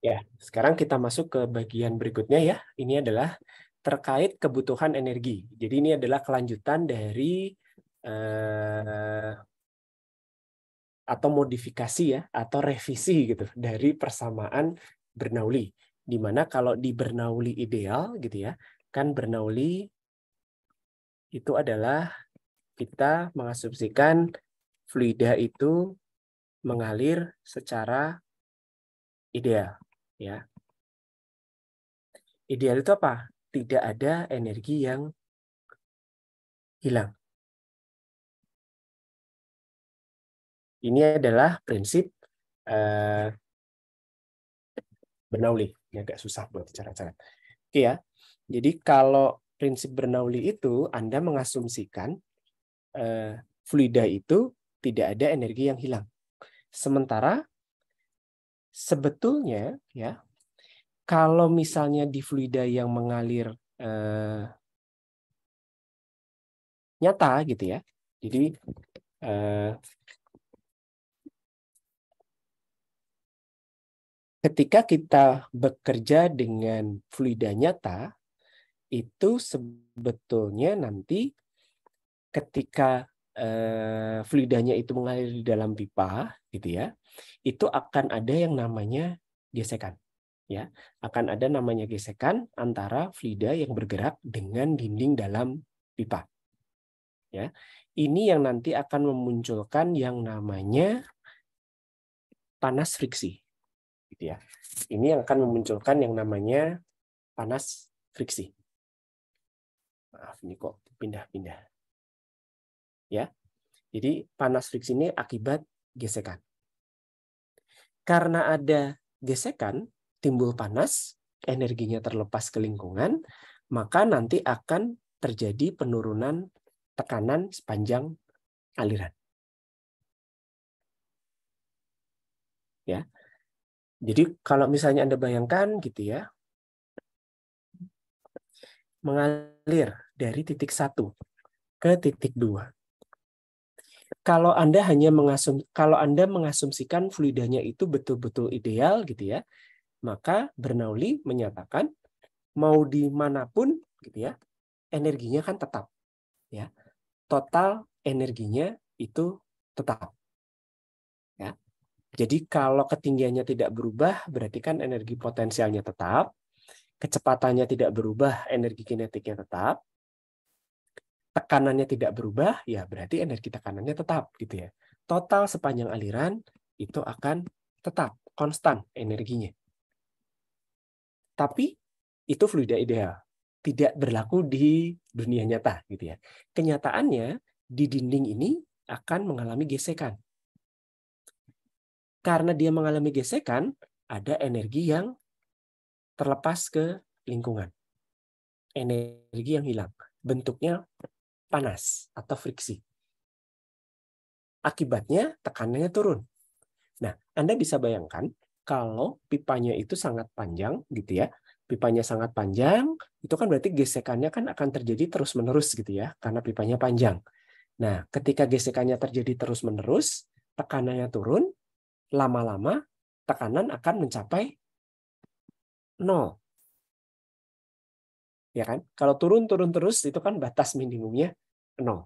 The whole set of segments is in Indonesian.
Ya, sekarang kita masuk ke bagian berikutnya ya. Ini adalah terkait kebutuhan energi. Jadi ini adalah kelanjutan dari atau modifikasi ya, atau revisi gitu dari persamaan Bernoulli. Di mana kalau di Bernoulli ideal gitu ya, kan Bernoulli itu adalah kita mengasumsikan fluida itu mengalir secara ideal ya. Ideal itu apa? Tidak ada energi yang hilang. Ini adalah prinsip Bernoulli. Ini agak susah buat cara-cara. Oke ya. Jadi kalau prinsip Bernoulli itu Anda mengasumsikan fluida itu tidak ada energi yang hilang. Sementara sebetulnya ya, kalau misalnya di fluida yang mengalir nyata gitu ya. Jadi ketika kita bekerja dengan fluida nyata, itu sebetulnya nanti ketika fluidanya itu mengalir di dalam pipa, gitu ya, itu akan ada yang namanya gesekan. Ya, akan ada namanya gesekan antara fluida yang bergerak dengan dinding dalam pipa. Ya, ini yang nanti akan memunculkan yang namanya panas friksi. Gitu ya. Ini yang akan memunculkan yang namanya panas friksi. Maaf, ini kok pindah-pindah. Ya, jadi panas friksi ini akibat gesekan. Karena ada gesekan, timbul panas, energinya terlepas ke lingkungan, maka nanti akan terjadi penurunan tekanan sepanjang aliran. Ya. Jadi kalau misalnya Anda bayangkan gitu ya, mengalir dari titik 1 ke titik 2. Kalau Anda mengasumsikan fluidanya itu betul-betul ideal gitu ya, maka Bernoulli menyatakan mau dimanapun gitu ya, energinya kan tetap ya. Total energinya itu tetap. Ya. Jadi kalau ketinggiannya tidak berubah, berarti kan energi potensialnya tetap, kecepatannya tidak berubah, energi kinetiknya tetap, tekanannya tidak berubah, ya berarti energi tekanannya tetap gitu ya. Total sepanjang aliran itu akan tetap konstan energinya. Tapi itu fluida ideal, tidak berlaku di dunia nyata gitu ya. Kenyataannya di dinding ini akan mengalami gesekan. Karena dia mengalami gesekan, ada energi yang terlepas ke lingkungan. Energi yang hilang. Bentuknya panas atau friksi. Akibatnya tekanannya turun. Nah, Anda bisa bayangkan kalau pipanya itu sangat panjang gitu ya. Pipanya sangat panjang, itu kan berarti gesekannya kan akan terjadi terus-menerus gitu ya, karena pipanya panjang. Nah, ketika gesekannya terjadi terus-menerus, tekanannya turun, lama-lama tekanan akan mencapai 0. Ya kan? Kalau turun-turun terus itu kan batas minimumnya 0.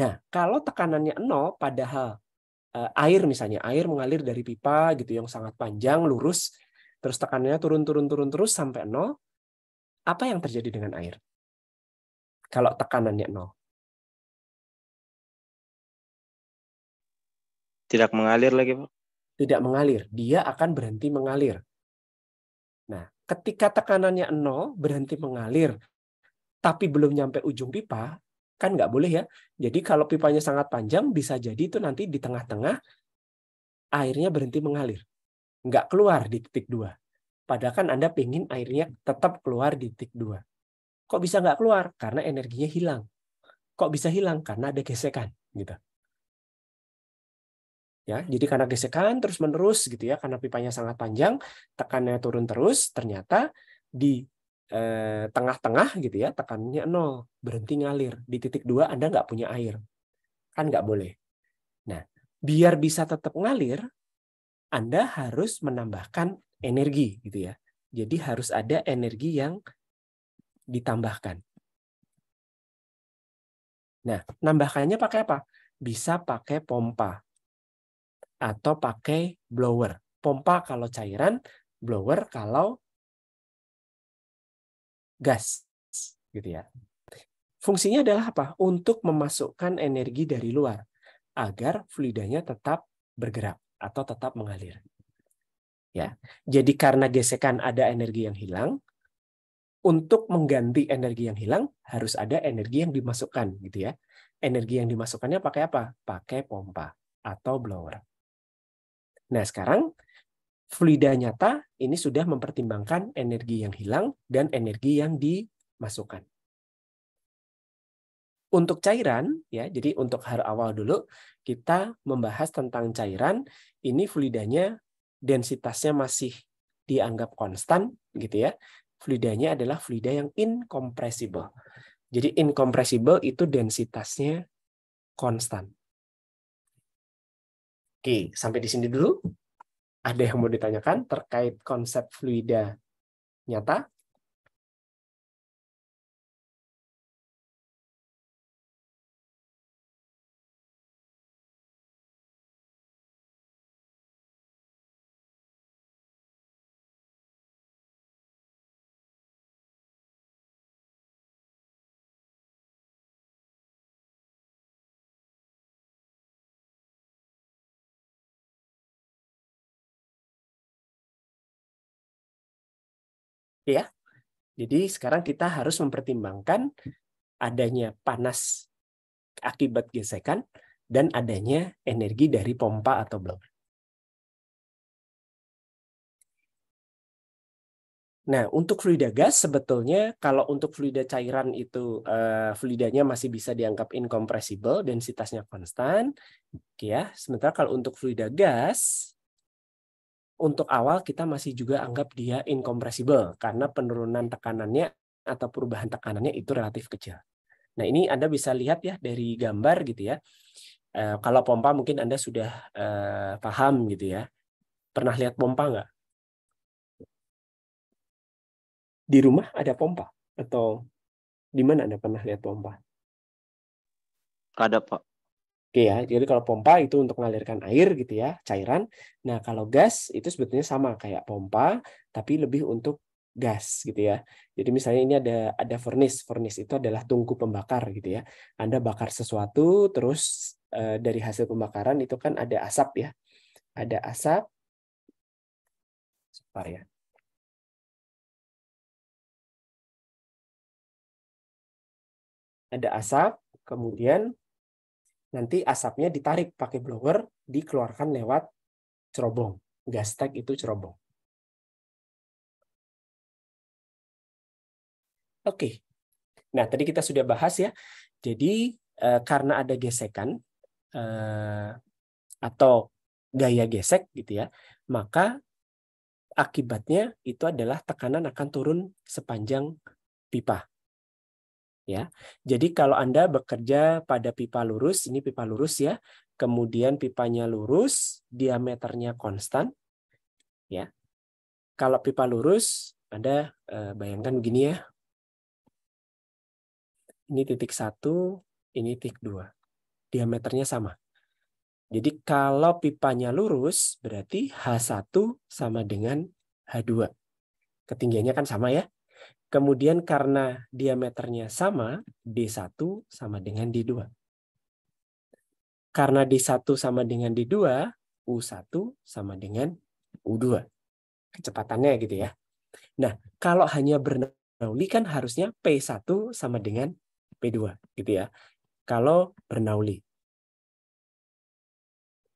Nah, kalau tekanannya 0 padahal air misalnya, air mengalir dari pipa gitu yang sangat panjang, lurus, terus tekanannya turun-turun terus sampai 0, apa yang terjadi dengan air? Kalau tekanannya 0. Tidak mengalir lagi, Pak. Tidak mengalir, dia akan berhenti mengalir. Nah, ketika tekanannya 0, berhenti mengalir, tapi belum nyampe ujung pipa, kan nggak boleh ya. Jadi kalau pipanya sangat panjang, bisa jadi itu nanti di tengah-tengah airnya berhenti mengalir. Nggak keluar di titik 2. Padahal kan Anda pengen airnya tetap keluar di titik 2. Kok bisa nggak keluar? Karena energinya hilang. Kok bisa hilang? Karena ada gesekan. Gitu. Ya, jadi karena gesekan terus-menerus gitu ya, karena pipanya sangat panjang, tekanannya turun terus, ternyata di tengah-tengah gitu ya, tekanannya 0, berhenti ngalir. Di titik 2 Anda nggak punya air. Kan nggak boleh. Nah, biar bisa tetap ngalir, Anda harus menambahkan energi gitu ya. Jadi harus ada energi yang ditambahkan. Nah, nambahkannya pakai apa? Bisa pakai pompa atau pakai blower. Pompa kalau cairan, blower kalau gas gitu ya. Fungsinya adalah apa? Untuk memasukkan energi dari luar agar fluidanya tetap bergerak atau tetap mengalir. Ya. Jadi karena gesekan ada energi yang hilang, untuk mengganti energi yang hilang harus ada energi yang dimasukkan gitu ya. Energi yang dimasukkannya pakai apa? Pakai pompa atau blower. Nah, sekarang fluida nyata ini sudah mempertimbangkan energi yang hilang dan energi yang dimasukkan. Untuk cairan, ya, jadi untuk hal awal dulu kita membahas tentang cairan. Ini fluidanya densitasnya masih dianggap konstan, gitu ya. Fluidanya adalah fluida yang incompressible. Jadi incompressible itu densitasnya konstan. Oke, sampai di sini dulu. Ada yang mau ditanyakan terkait konsep fluida nyata? Ya. Jadi sekarang kita harus mempertimbangkan adanya panas akibat gesekan dan adanya energi dari pompa atau blower. Nah, untuk fluida gas sebetulnya kalau untuk fluida cairan itu fluidanya masih bisa dianggap incompressible, densitasnya konstan, ya. Sementara kalau untuk fluida gas untuk awal kita masih juga anggap dia incompressible karena penurunan tekanannya atau perubahan tekanannya itu relatif kecil. Nah, ini Anda bisa lihat ya dari gambar gitu ya. Kalau pompa mungkin Anda sudah paham gitu ya. Pernah lihat pompa nggak? Di rumah ada pompa? Atau di mana Anda pernah lihat pompa? Ada, Pak. Oke ya, jadi kalau pompa itu untuk mengalirkan air gitu ya, cairan. Nah, kalau gas itu sebetulnya sama kayak pompa, tapi lebih untuk gas gitu ya. Jadi misalnya ini ada furnace, furnace itu adalah tungku pembakar gitu ya. Anda bakar sesuatu, terus dari hasil pembakaran itu kan ada asap ya, ada asap, sebentar ya. Ada asap, kemudian nanti asapnya ditarik pakai blower, dikeluarkan lewat cerobong. Gas tank itu cerobong. Oke. Nah, tadi kita sudah bahas ya. Jadi karena ada gesekan atau gaya gesek gitu ya, maka akibatnya itu adalah tekanan akan turun sepanjang pipa. Ya. Jadi kalau Anda bekerja pada pipa lurus, ini pipa lurus ya, kemudian pipanya lurus, diameternya konstan, ya. Kalau pipa lurus, Anda bayangkan begini ya. Ini titik 1, ini titik 2. Diameternya sama. Jadi kalau pipanya lurus, berarti H1 sama dengan H2. Ketinggiannya kan sama ya. Kemudian karena diameternya sama, D1 sama dengan D2. Karena D1 sama dengan D2, U1 sama dengan U2. Kecepatannya gitu ya. Nah, kalau hanya Bernoulli kan harusnya P1 sama dengan P2 gitu ya. Kalau Bernoulli.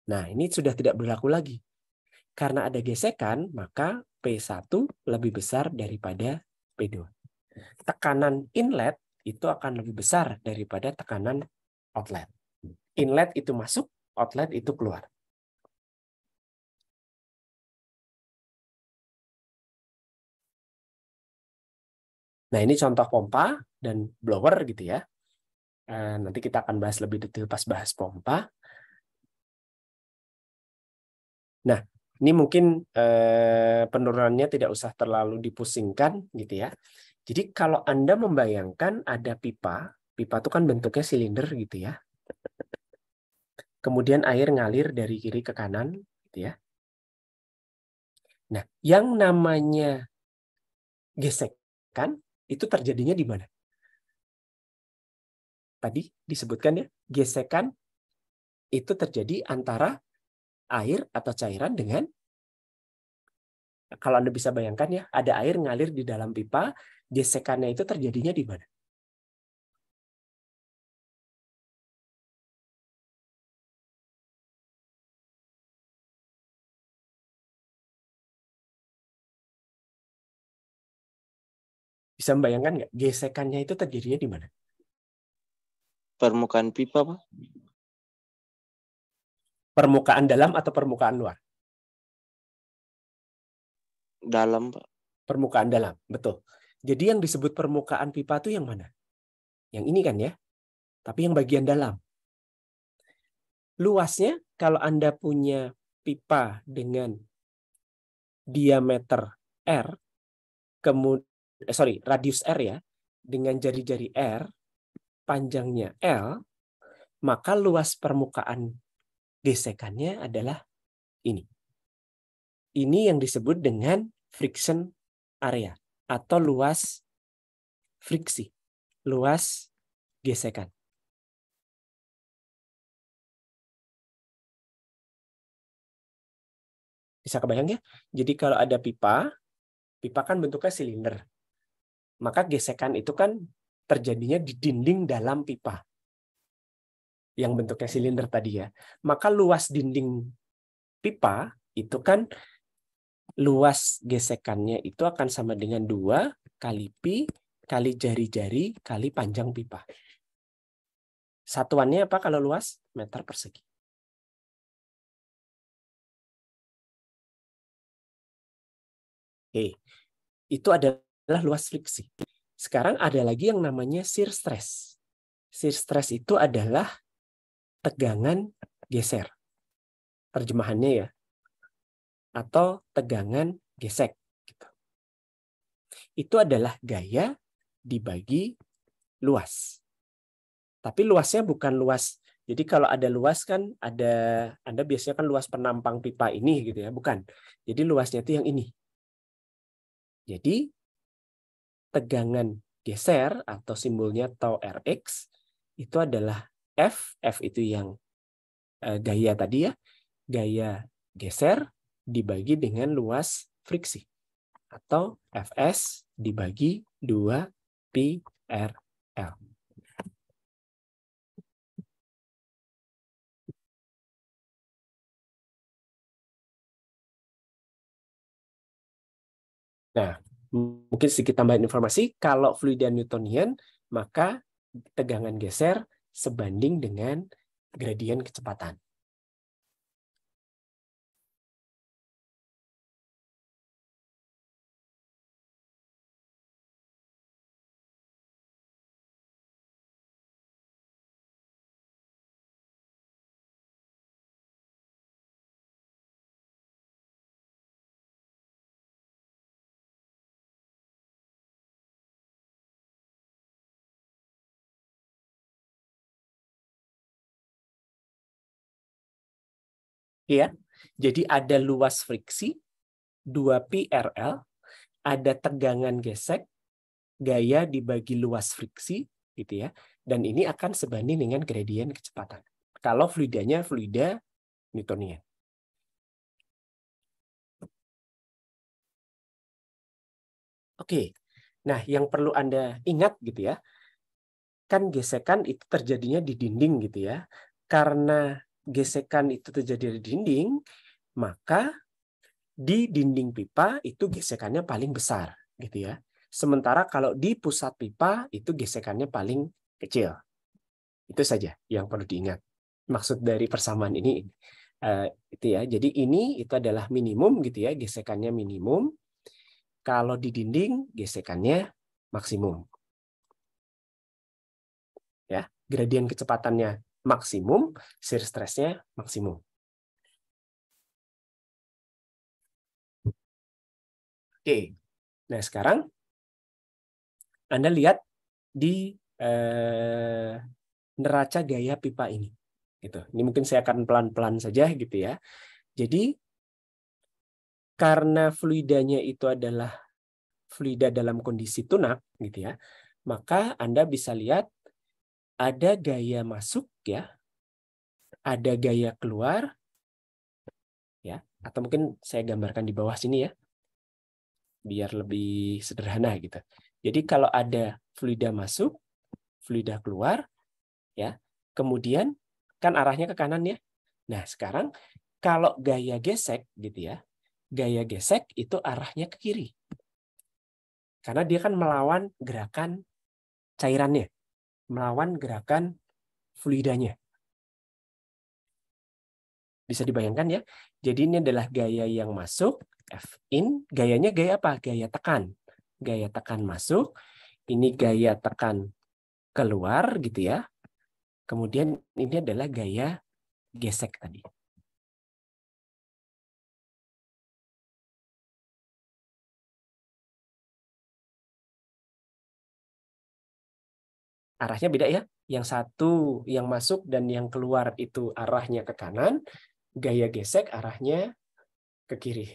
Nah, ini sudah tidak berlaku lagi. Karena ada gesekan, maka P1 lebih besar daripada P2. Tekanan inlet itu akan lebih besar daripada tekanan outlet. Inlet itu masuk, outlet itu keluar. Nah, ini contoh pompa dan blower gitu ya. Nanti kita akan bahas lebih detail pas bahas pompa. Nah, Ini mungkin penurunannya tidak usah terlalu dipusingkan gitu ya. Jadi kalau Anda membayangkan ada pipa, pipa itu kan bentuknya silinder gitu ya. Kemudian air ngalir dari kiri ke kanan gitu ya. Nah, yang namanya gesekan itu terjadinya di mana? Tadi disebutkan ya, gesekan itu terjadi antara air atau cairan dengan, kalau Anda bisa bayangkan ya, ada air ngalir di dalam pipa, gesekannya itu terjadinya di mana? Bisa membayangkan nggak? Gesekannya itu terjadinya di mana? Permukaan pipa, Pak. Permukaan dalam atau permukaan luar? Dalam, Pak. Permukaan dalam, betul. Jadi yang disebut permukaan pipa itu yang mana? Yang ini kan ya, tapi yang bagian dalam. Luasnya, kalau Anda punya pipa dengan diameter R, radius R ya, dengan jari-jari R, panjangnya L, maka luas permukaan gesekannya adalah ini. Ini yang disebut dengan friction area atau luas friksi, luas gesekan. Bisa kebayang ya? Jadi kalau ada pipa, pipa kan bentuknya silinder. Maka gesekan itu kan terjadinya di dinding dalam pipa yang bentuknya silinder tadi ya. Maka luas dinding pipa itu kan luas gesekannya itu akan sama dengan 2 kali pi kali jari-jari kali panjang pipa. Satuannya apa kalau luas? Meter persegi. Oke, itu adalah luas friksi. Sekarang ada lagi yang namanya shear stress. Shear stress itu adalah tegangan geser. Terjemahannya ya. Atau tegangan gesek. Itu adalah gaya dibagi luas. Tapi luasnya bukan luas. Jadi kalau ada luas kan Anda biasanya kan luas penampang pipa ini gitu ya, bukan. Jadi luasnya itu yang ini. Jadi tegangan geser atau simbolnya tau Rx itu adalah F itu yang gaya tadi ya, gaya geser dibagi dengan luas friksi atau Fs dibagi 2 pi R L. Nah, mungkin sedikit tambahan informasi, kalau fluida Newtonian, maka tegangan geser sebanding dengan gradien kecepatan. Ya, jadi ada luas friksi 2 pi RL, ada tegangan gesek, gaya dibagi luas friksi, gitu ya. Dan ini akan sebanding dengan gradien kecepatan. Kalau fluidanya fluida Newtonian. Oke, nah yang perlu Anda ingat gitu ya, kan gesekan itu terjadinya di dinding gitu ya. Karena gesekan itu terjadi di dinding, maka di dinding pipa itu gesekannya paling besar gitu ya. Sementara kalau di pusat pipa itu gesekannya paling kecil. Itu saja yang perlu diingat. Maksud dari persamaan ini itu ya. Jadi ini itu adalah minimum gitu ya, gesekannya minimum. Kalau di dinding gesekannya maksimum. Ya, gradien kecepatannya maksimum, shear stress-nya maksimum. Oke. Nah, sekarang Anda lihat di neraca gaya pipa ini. Gitu. Ini mungkin saya akan pelan-pelan saja gitu ya. Jadi karena fluidanya itu adalah fluida dalam kondisi tune-up gitu ya, maka Anda bisa lihat ada gaya masuk ya, ada gaya keluar ya, atau mungkin saya gambarkan di bawah sini ya, biar lebih sederhana gitu. Jadi kalau ada fluida masuk, fluida keluar ya, kemudian kan arahnya ke kanan ya. Nah, sekarang kalau gaya gesek gitu ya, gaya gesek itu arahnya ke kiri. Karena dia kan melawan gerakan cairannya, melawan gerakan fluidanya. Bisa dibayangkan ya. Jadi ini adalah gaya yang masuk, F in, gayanya gaya apa? Gaya tekan. Gaya tekan masuk, ini gaya tekan keluar gitu ya. Kemudian ini adalah gaya gesek tadi. Arahnya beda ya. Yang satu yang masuk dan yang keluar itu arahnya ke kanan, gaya gesek arahnya ke kiri.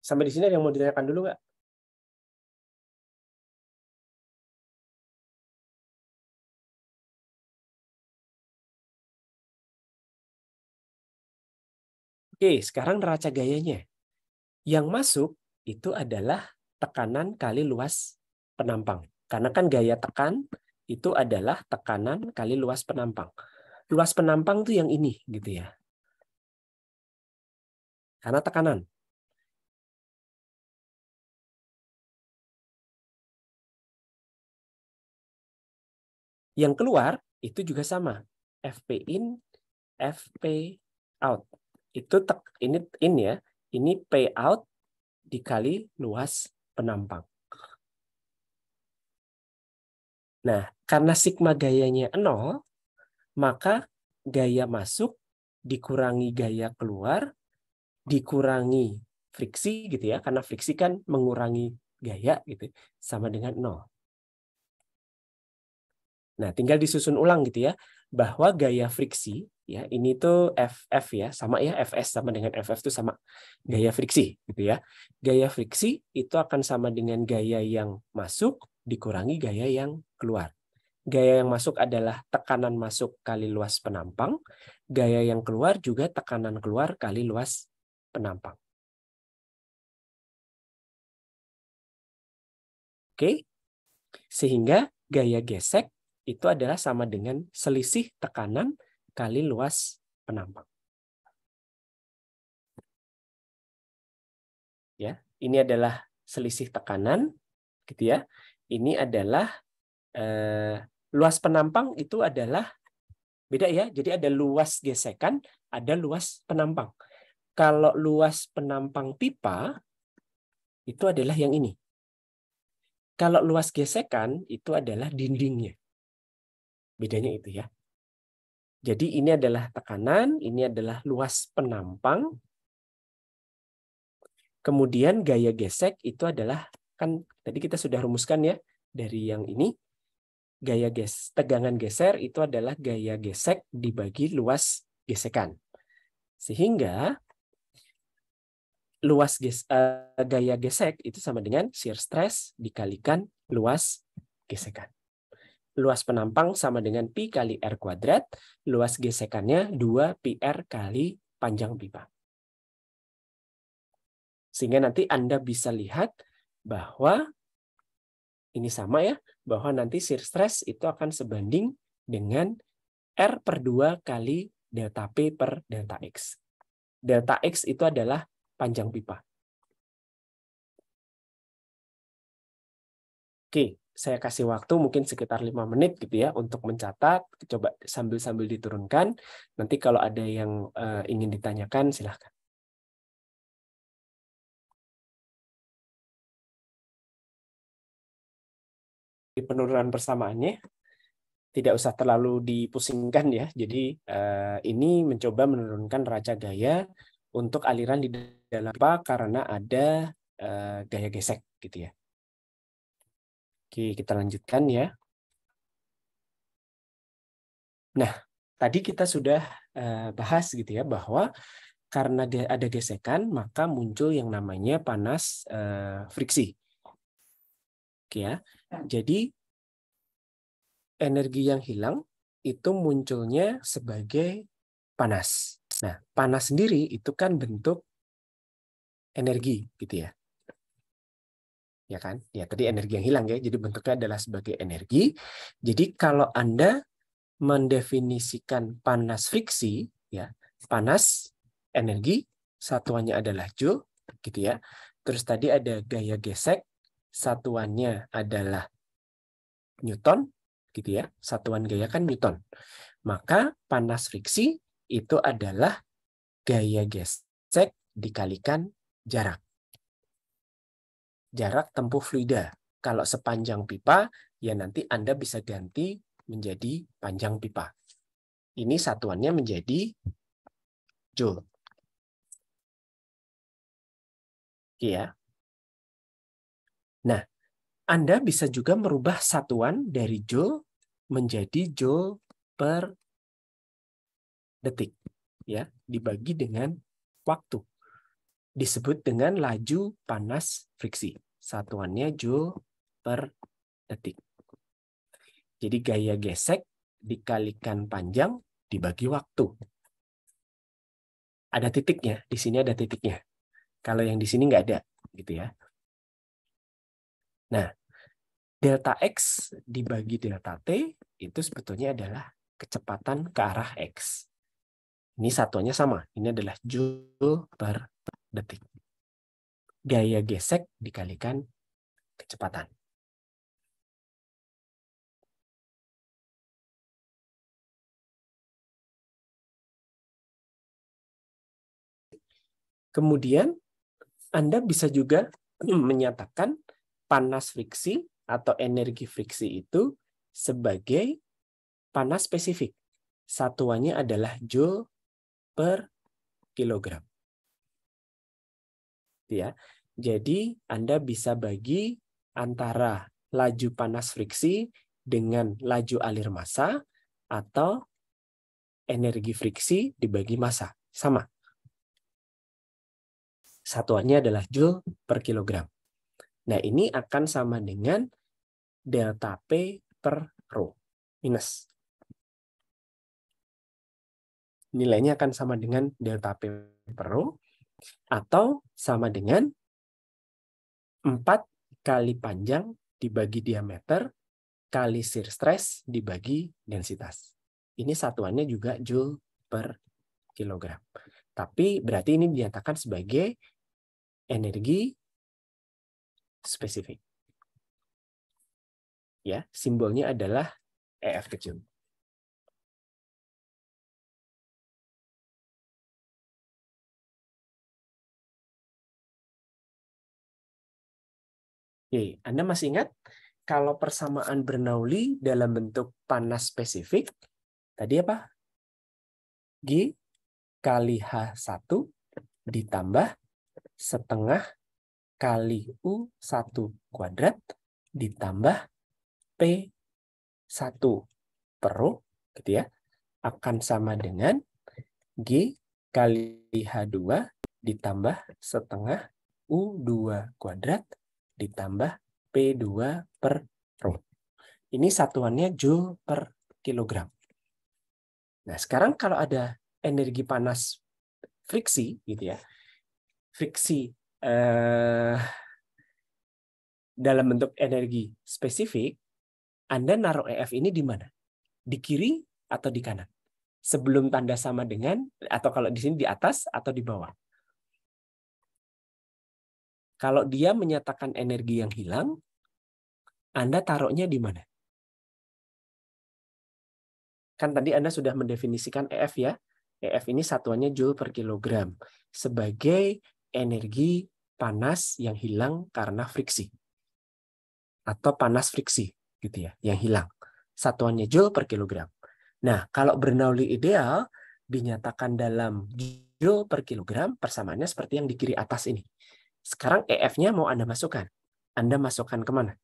Sampai di sini ada yang mau ditanyakan dulu nggak? Oke, sekarang neraca gayanya. Yang masuk itu adalah tekanan kali luas penampang. Karena kan gaya tekan itu adalah tekanan kali luas penampang. Luas penampang tuh yang ini gitu ya. Karena tekanan. Yang keluar itu juga sama. FP in, FP out. Itu ini ya. Ini P out dikali luas penampang. Nah, karena sigma gayanya 0, maka gaya masuk dikurangi gaya keluar dikurangi friksi gitu ya, karena friksi kan mengurangi gaya gitu sama dengan 0. Nah, tinggal disusun ulang gitu ya, bahwa gaya friksi ya ini tuh FF ya, sama ya, FS sama dengan FF itu sama gaya friksi gitu ya. Gaya friksi itu akan sama dengan gaya yang masuk dikurangi gaya yang keluar. Gaya yang masuk adalah tekanan masuk kali luas penampang, gaya yang keluar juga tekanan keluar kali luas penampang. Oke, sehingga gaya gesek itu adalah sama dengan selisih tekanan kali luas penampang. Ya, ini adalah selisih tekanan, gitu ya. Ini adalah luas penampang itu adalah beda ya. Jadi ada luas gesekan, ada luas penampang. Kalau luas penampang pipa itu adalah yang ini. Kalau luas gesekan itu adalah dindingnya. Bedanya itu ya. Jadi ini adalah tekanan, ini adalah luas penampang. Kemudian gaya gesek itu adalah, kan tadi kita sudah rumuskan ya, dari yang ini, tegangan geser itu adalah gaya gesek dibagi luas gesekan. Sehingga gaya gesek itu sama dengan shear stress dikalikan luas gesekan. Luas penampang sama dengan pi kali R kuadrat, luas gesekannya 2πr kali panjang pipa. Sehingga nanti Anda bisa lihat bahwa ini sama ya, bahwa nanti shear stress itu akan sebanding dengan R/2 kali delta P per delta X. Delta X itu adalah panjang pipa. Oke, saya kasih waktu mungkin sekitar 5 menit gitu ya untuk mencatat, coba sambil-sambil diturunkan. Nanti kalau ada yang ingin ditanyakan silahkan. penurunan persamaannya tidak usah terlalu dipusingkan ya. Jadi ini mencoba menurunkan raca gaya untuk aliran di dalam pipa karena ada gaya gesek gitu ya. Oke, kita lanjutkan ya. Nah, tadi kita sudah bahas gitu ya bahwa karena ada gesekan maka muncul yang namanya panas friksi. Oke ya. Jadi energi yang hilang itu munculnya sebagai panas. Nah, panas sendiri itu kan bentuk energi gitu ya. Ya kan? Ya tadi energi yang hilang ya. Jadi bentuknya adalah sebagai energi. Jadi kalau Anda mendefinisikan panas friksi ya, panas energi satuannya adalah joule gitu ya. Terus tadi ada gaya gesek satuannya adalah Newton gitu ya. Satuan gaya kan Newton. Maka panas friksi itu adalah gaya gesek dikalikan jarak. Jarak tempuh fluida. Kalau sepanjang pipa, ya nanti Anda bisa ganti menjadi panjang pipa. Ini satuannya menjadi joule. Ya. Nah, Anda bisa juga merubah satuan dari joule menjadi joule per detik. Ya, dibagi dengan waktu. Disebut dengan laju panas friksi. Satuannya joule per detik. Jadi gaya gesek dikalikan panjang dibagi waktu. Ada titiknya, di sini ada titiknya. Kalau yang di sini nggak ada, gitu ya. Nah, delta X dibagi delta T itu sebetulnya adalah kecepatan ke arah X. Ini satuannya sama, ini adalah joule per detik. Gaya gesek dikalikan kecepatan. Kemudian Anda bisa juga menyatakan panas friksi atau energi friksi itu sebagai panas spesifik. Satuannya adalah joule per kilogram. Ya. Jadi Anda bisa bagi antara laju panas friksi dengan laju alir massa atau energi friksi dibagi massa. Sama. Satuannya adalah joule per kilogram. Nah, ini akan sama dengan delta P per rho minus. Nilainya akan sama dengan delta P per rho atau sama dengan 4 kali panjang dibagi diameter kali shear stress dibagi densitas. Ini satuannya juga joule per kilogram. Tapi berarti ini dinyatakan sebagai energi spesifik. Ya, simbolnya adalah EF kecil. Oke, Anda masih ingat kalau persamaan Bernoulli dalam bentuk panas spesifik tadi apa? G kali H1 ditambah setengah kali U1 kuadrat ditambah P1 per rho gitu ya, akan sama dengan G kali H2 ditambah setengah U2 kuadrat ditambah P2 per rho. Ini satuannya joule per kilogram. Nah, sekarang kalau ada energi panas friksi gitu ya, friksi dalam bentuk energi spesifik, Anda naruh EF ini di mana? Di kiri atau di kanan? Sebelum tanda sama dengan, atau kalau di sini di atas atau di bawah? Kalau dia menyatakan energi yang hilang, Anda taruhnya di mana? Kan tadi Anda sudah mendefinisikan EF ya. EF ini satuannya joule per kilogram sebagai energi panas yang hilang karena friksi atau panas friksi. gitu ya, yang hilang. Satuannya joule per kilogram. Nah, kalau Bernoulli ideal dinyatakan dalam joule per kilogram, persamaannya seperti yang di kiri atas ini. Sekarang EF-nya mau Anda masukkan. Anda masukkan kemana?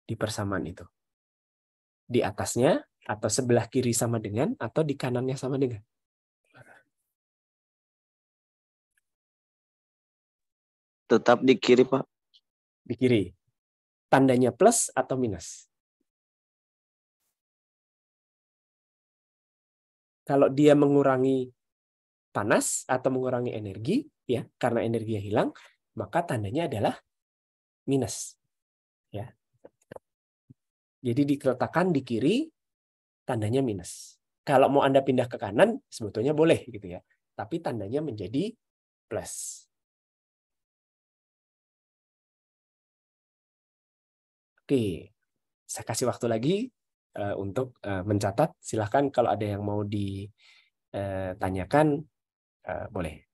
Di persamaan itu. Di atasnya, atau sebelah kiri sama dengan, atau di kanannya sama dengan. Tetap di kiri, Pak. Di kiri. Tandanya plus atau minus? Kalau dia mengurangi panas atau mengurangi energi, ya, karena energinya hilang, maka tandanya adalah minus. Ya. Jadi diletakkan di kiri, tandanya minus. Kalau mau Anda pindah ke kanan, sebetulnya boleh gitu ya. Tapi tandanya menjadi plus. Oke, saya kasih waktu lagi untuk mencatat. Silahkan kalau ada yang mau ditanyakan, boleh.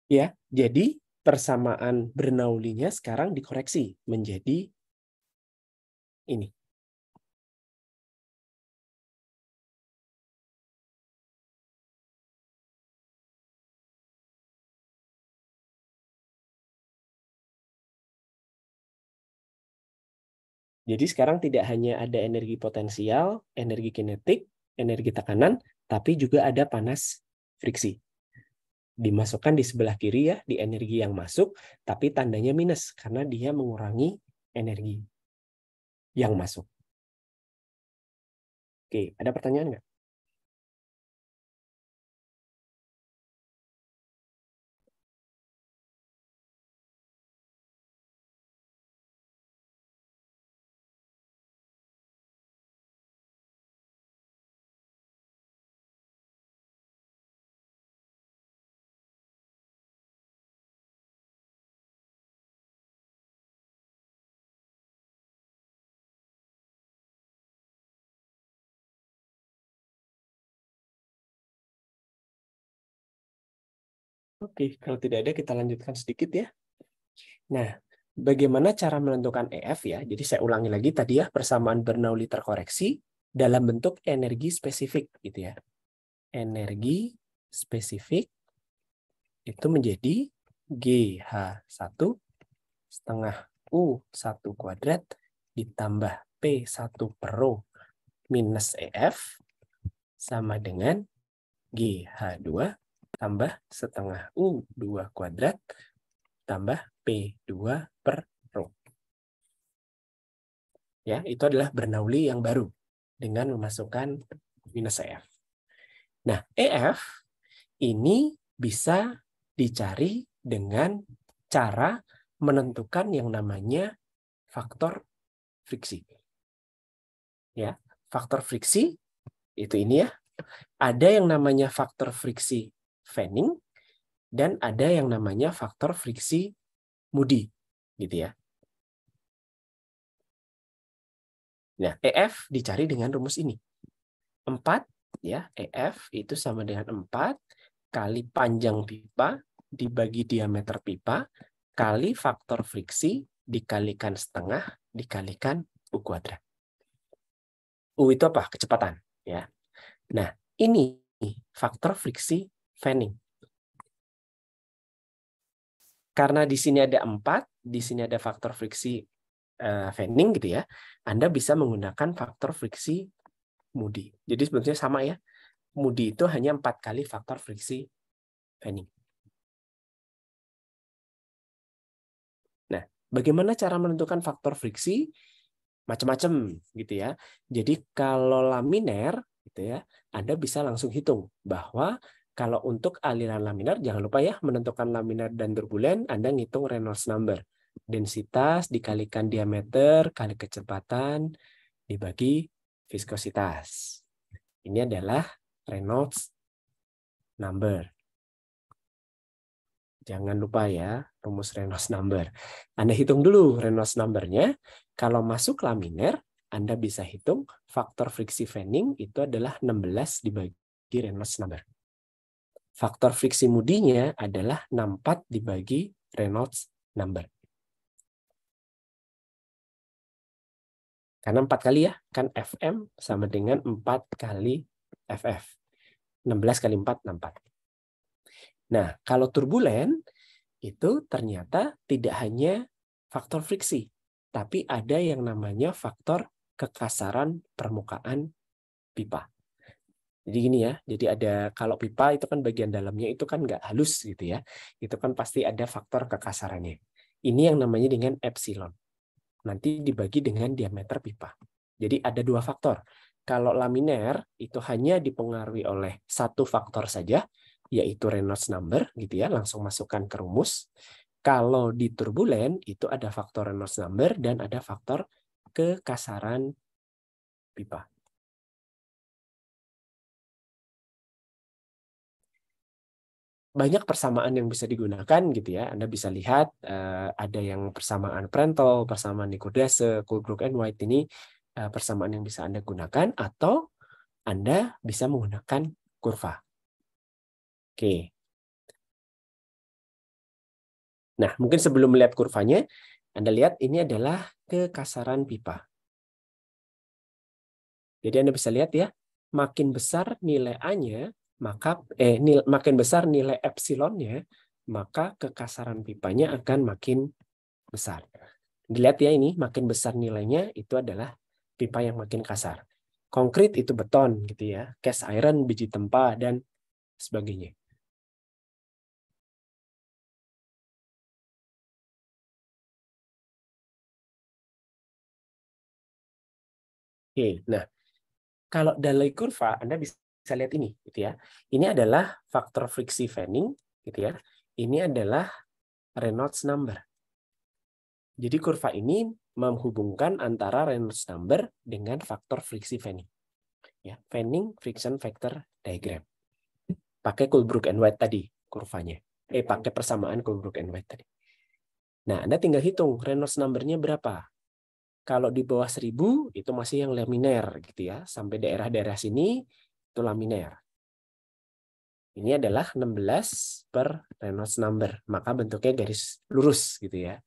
Ya, jadi persamaan Bernoulli-nya sekarang dikoreksi menjadi ini. Jadi sekarang tidak hanya ada energi potensial, energi kinetik, energi tekanan, tapi juga ada panas friksi. Dimasukkan di sebelah kiri ya, di energi yang masuk, tapi tandanya minus karena dia mengurangi energi yang masuk. Oke, ada pertanyaan nggak? Oke, kalau tidak ada kita lanjutkan sedikit ya. Nah, bagaimana cara menentukan EF ya? Jadi saya ulangi lagi tadi ya, persamaan Bernoulli terkoreksi dalam bentuk energi spesifik gitu ya. Energi spesifik itu menjadi GH1 setengah U1 kuadrat ditambah P1 per rho minus EF sama dengan GH2 tambah setengah U2 kuadrat tambah P2 per rho. Ya, itu adalah Bernoulli yang baru dengan memasukkan minus EF. Nah, EF ini bisa dicari dengan cara menentukan yang namanya faktor friksi. Ya, faktor friksi itu ini ya. Ada yang namanya faktor friksi Fanning dan ada yang namanya faktor friksi Moody, gitu ya. Nah, EF dicari dengan rumus ini. 4 ya, EF itu sama dengan 4 kali panjang pipa dibagi diameter pipa kali faktor friksi dikalikan setengah dikalikan U kuadrat. U itu apa? Kecepatan. Ya. Nah, ini faktor friksi fanning. Karena di sini ada 4, di sini ada faktor friksi fanning gitu ya, Anda bisa menggunakan faktor friksi Moody. Jadi sebetulnya sama ya, Moody itu hanya 4 kali faktor friksi fanning. Nah, bagaimana cara menentukan faktor friksi? Macam-macam gitu ya. Jadi kalau laminer gitu ya, Anda bisa langsung hitung bahwa kalau untuk aliran laminar jangan lupa ya menentukan laminar dan turbulen Anda ngitung Reynolds number. Densitas dikalikan diameter kali kecepatan dibagi viskositas. Ini adalah Reynolds number. Jangan lupa ya, rumus Reynolds number. Anda hitung dulu Reynolds number-nya. Kalau masuk laminer, Anda bisa hitung faktor friksi fanning itu adalah 16 dibagi Reynolds number. Faktor friksi Moody-nya adalah 64 dibagi Reynolds number. Karena 4 kali ya, kan FM sama dengan 4 kali FF. 16 kali 4, 64. Nah, kalau turbulen, itu ternyata tidak hanya faktor friksi, tapi ada yang namanya faktor kekasaran permukaan pipa. Jadi gini ya, jadi ada kalau pipa itu kan bagian dalamnya itu kan nggak halus gitu ya, itu kan pasti ada faktor kekasarannya. Ini yang namanya dengan epsilon. Nanti dibagi dengan diameter pipa. Jadi ada 2 faktor. Kalau laminer itu hanya dipengaruhi oleh satu faktor saja, yaitu Reynolds number gitu ya, langsung masukkan ke rumus. Kalau di turbulen itu ada faktor Reynolds number dan ada faktor kekasaran pipa. Banyak persamaan yang bisa digunakan gitu ya. Anda bisa lihat ada yang persamaan Prandtl, persamaan Nikodase, Coolbrook and White ini persamaan yang bisa Anda gunakan atau Anda bisa menggunakan kurva. Oke. Nah, mungkin sebelum melihat kurvanya, Anda lihat ini adalah kekasaran pipa. Jadi Anda bisa lihat ya, makin besar nilai A-nya, maka makin besar nilai epsilonnya, maka kekasaran pipanya akan makin besar. Dilihat ya ini, makin besar nilainya itu adalah pipa yang makin kasar. Konkrit itu beton gitu ya, cast iron, biji tempa dan sebagainya. Oke, nah kalau dari kurva Anda bisa lihat ini, gitu ya. Ini adalah faktor friksi fanning, gitu ya. Ini adalah Reynolds number. Jadi kurva ini menghubungkan antara Reynolds number dengan faktor friksi fanning. Ya, fanning friction factor diagram. Pakai Coolbrook and White tadi kurvanya. Pakai persamaan Coolbrook and White tadi. Nah, Anda tinggal hitung Reynolds number-nya berapa. Kalau di bawah 1000 itu masih yang laminer gitu ya. Sampai daerah-daerah sini itu laminer. Ini adalah 16 per Reynolds number. Maka bentuknya garis lurus gitu ya.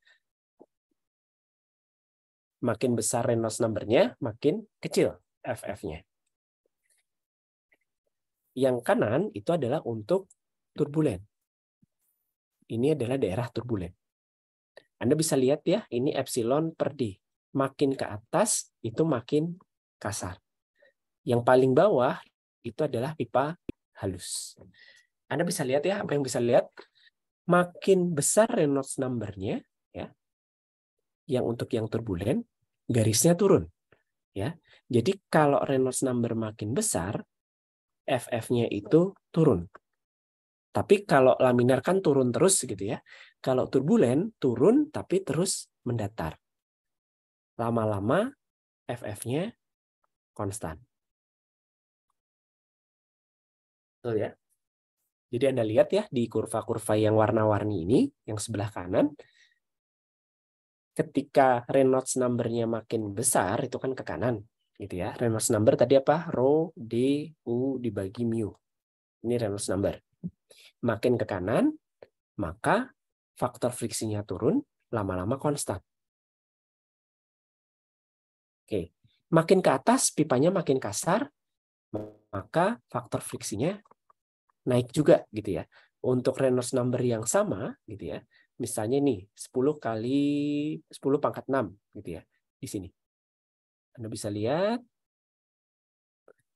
Makin besar Reynolds number-nya, makin kecil FF-nya. Yang kanan itu adalah untuk turbulen. Ini adalah daerah turbulen. Anda bisa lihat ya, ini epsilon per D. Makin ke atas, itu makin kasar. Yang paling bawah, itu adalah pipa halus. Anda bisa lihat ya, apa yang bisa lihat? Makin besar Reynolds number-nya, ya, yang untuk yang turbulen, garisnya turun. Ya. Jadi kalau Reynolds number makin besar, FF-nya itu turun. Tapi kalau laminar kan turun terus gitu ya. Kalau turbulen turun tapi terus mendatar. Lama-lama FF-nya konstan. Betul ya? Jadi Anda lihat ya di kurva-kurva yang warna-warni ini, yang sebelah kanan, ketika Reynolds number-nya makin besar, itu kan ke kanan. Gitu ya. Reynolds number tadi apa? Rho D U dibagi mu. Ini Reynolds number. Makin ke kanan, maka faktor friksinya turun, lama-lama konstan. Oke. Makin ke atas, pipanya makin kasar, maka faktor friksinya naik juga gitu ya. Untuk Reynolds number yang sama gitu ya. Misalnya nih 10 kali 10 pangkat 6 gitu ya. Di sini. Anda bisa lihat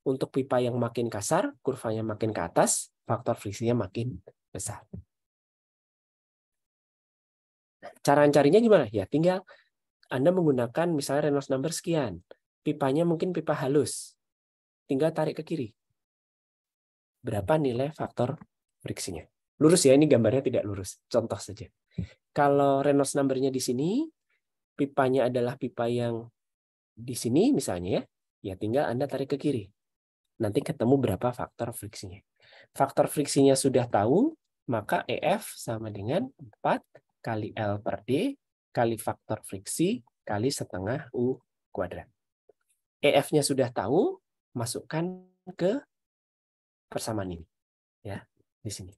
untuk pipa yang makin kasar, kurvanya makin ke atas, faktor friksinya makin besar. Cara mencarinya gimana? Ya tinggal Anda menggunakan misalnya Reynolds number sekian. Pipanya mungkin pipa halus. Tinggal tarik ke kiri. Berapa nilai faktor friksinya? Lurus ya, ini gambarnya tidak lurus. Contoh saja. Kalau Reynolds number-nya di sini, pipanya adalah pipa yang di sini misalnya ya tinggal Anda tarik ke kiri. Nanti ketemu berapa faktor friksinya. Faktor friksinya sudah tahu, maka EF sama dengan 4 kali L per D kali faktor friksi kali setengah U kuadrat. EF-nya sudah tahu, masukkan ke persamaan ini. Ya, di sini.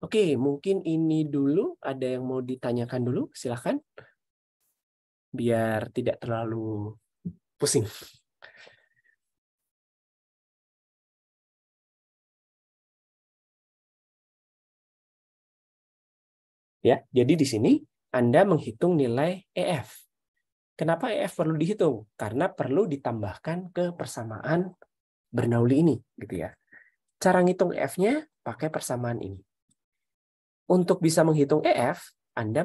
Oke, mungkin ini dulu. Ada yang mau ditanyakan dulu? Silakan. Biar tidak terlalu pusing. Ya, jadi di sini Anda menghitung nilai EF. Kenapa EF perlu dihitung? Karena perlu ditambahkan ke persamaan Bernoulli ini, gitu ya. Cara ngitung EF-nya pakai persamaan ini. Untuk bisa menghitung EF, Anda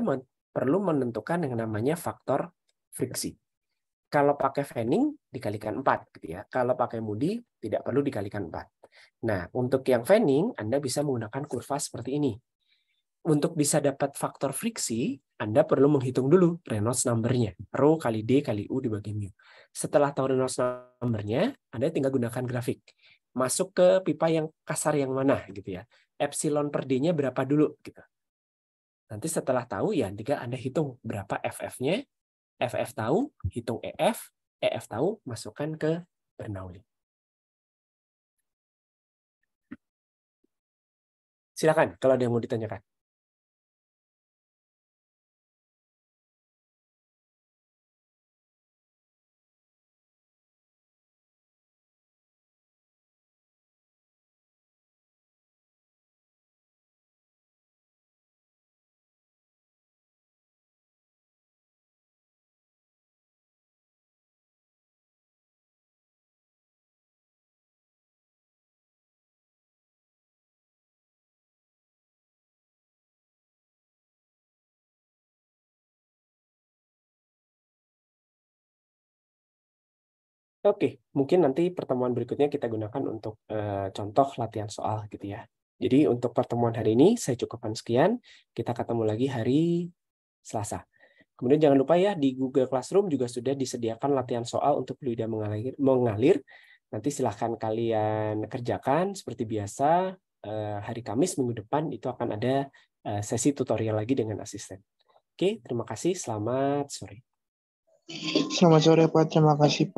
perlu menentukan yang namanya faktor friksi. Kalau pakai Fanning dikalikan 4, gitu ya. Kalau pakai Moody tidak perlu dikalikan 4. Nah, untuk yang Fanning Anda bisa menggunakan kurva seperti ini. Untuk bisa dapat faktor friksi, Anda perlu menghitung dulu Reynolds number-nya. Rho kali D kali U dibagi mu. Setelah tahu Reynolds number-nya, Anda tinggal gunakan grafik. Masuk ke pipa yang kasar yang mana gitu ya. Epsilon per D-nya berapa dulu gitu. Nanti setelah tahu ya tinggal Anda hitung berapa FF-nya. FF tahu, hitung EF. EF tahu, masukkan ke Bernoulli. Silakan kalau ada yang mau ditanyakan. Oke, mungkin nanti pertemuan berikutnya kita gunakan untuk contoh latihan soal gitu ya. Jadi untuk pertemuan hari ini saya cukupkan sekian. Kita ketemu lagi hari Selasa. Kemudian jangan lupa ya di Google Classroom juga sudah disediakan latihan soal untuk fluida mengalir. Nanti silahkan kalian kerjakan seperti biasa. Hari Kamis minggu depan itu akan ada sesi tutorial lagi dengan asisten. Oke, terima kasih. Selamat sore. Selamat sore Pak, terima kasih.